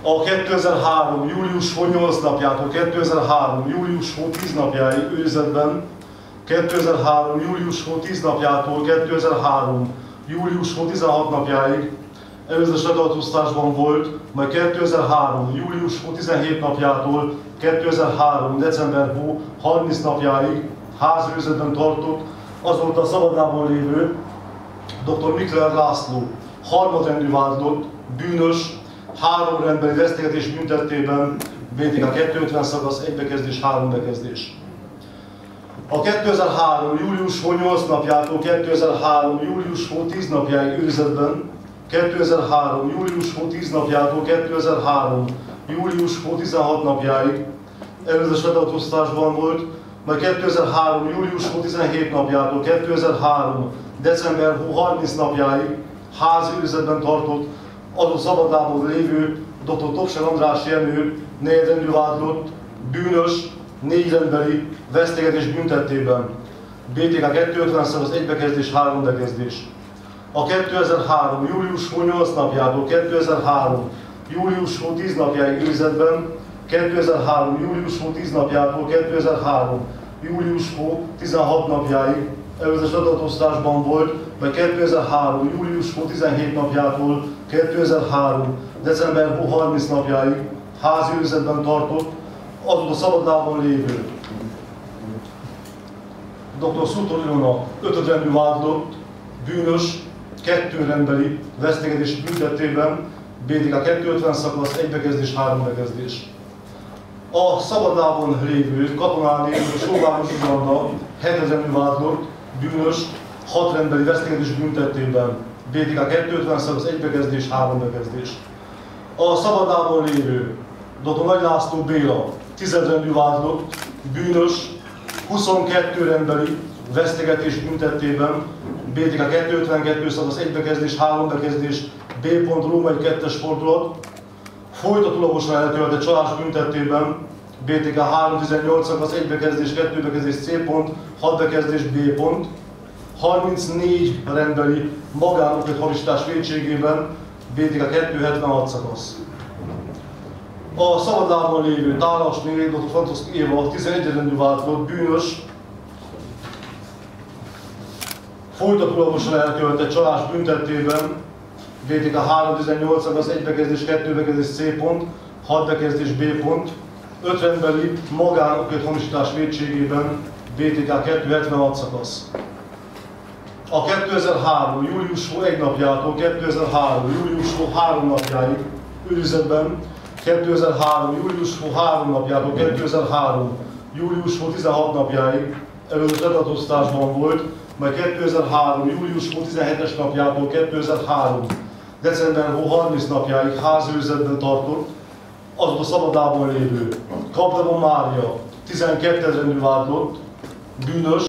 A 2003. július 8 napjától 2003. július 10 napjáig őrizetben, 2003. július 10 napjától 2003. július 16 napjáig előzetes letartóztatásban volt, majd 2003. július 17 napjától 2003. december 30 napjáig házőrizetben tartott azóta a szabadlábon lévő dr. Mikler László, harmadrendű vádlott, bűnös, 3 rendbeli vesztegetés büntettében, BTK 250 szakasz, 1 bekezdés, 3 bekezdés. A 2003. július 8 napjától 2003. július 10 napjáig őrizetben, 2003. július 10 napjától 2003. július 16 napjáig előzetes letartóztatásban volt, majd 2003. július 17 napjától 2003. december 30 napjáig házi őrizetben tartott azon szabadlábon lévő dr. Topser András Jenő, negyedrendű vádlott, bűnös, 4 rendbeli vesztegetés büntettében, BTK 250 szakasz, 1 bekezdés, 3 bekezdés. A 2003. július 8 napjától 2003. július 10 napjáig őrizetben, 2003. július 10 napjától 2003. július 16 napjáig előzetes letartóztatásban volt, vagy 2003. július 17 napjától 2003. december 30 napjáig házi őrizetben tartott azóta szabadlábon lévő dr. Szutor Ilona, 5. rendű vádlott, bűnös, 2 rendbeli vesztegetés büntettében, BTK 250 szakasz, 1 bekezdés, 3 bekezdés. A szabadlábon lévő katonán lévő Sóváros Zsuzsanna, 7. rendű vádlott, bűnös, 6 rendbeli vesztegetés büntettében, BTK 250 szakasz, 1 bekezdés, 3 bekezdés. A szabadlábon lévő dr. Nagy László Béla, 10. rendű vádlott, bűnös, 22 rendbeli vesztegetés büntettében, BTK 252 szakasz, 1 bekezdés, 3 bekezdés, B. Római 2-es fordulat, folytatólagosan elkövetett csalás büntettében, BTK 318 szakasz, 1 bekezdés, 2 bekezdés, C. 6 bekezdés, B. 34 rendbeli magánokért hamisítás vétségében, BTK 276 szakasz. A szabadlábon lévő Tálasné, dr. Francoszki Éva, 11. rendű vádlott, bűnös, folytatólagosan elkövetett csalás büntettében, BTK 318 szakasz, 1 bekezdés, 2 bekezdés, C. 6 bekezdés, B. 5 rendbeli magánokért hamisítás vétségében, BTK 276 szakasz. A 2003. július 1 napjától 2003. július 3 napjáig őrizetben, 2003. július 3 napjától 2003. július 16 napjáig előzetes letartóztatásban volt, majd 2003. július 17-es napjától 2003. december 30 napjáig házőrizetben tartott azóta szabadlábon lévő Kapdemon Mária, 12. rendű vádlott, bűnös,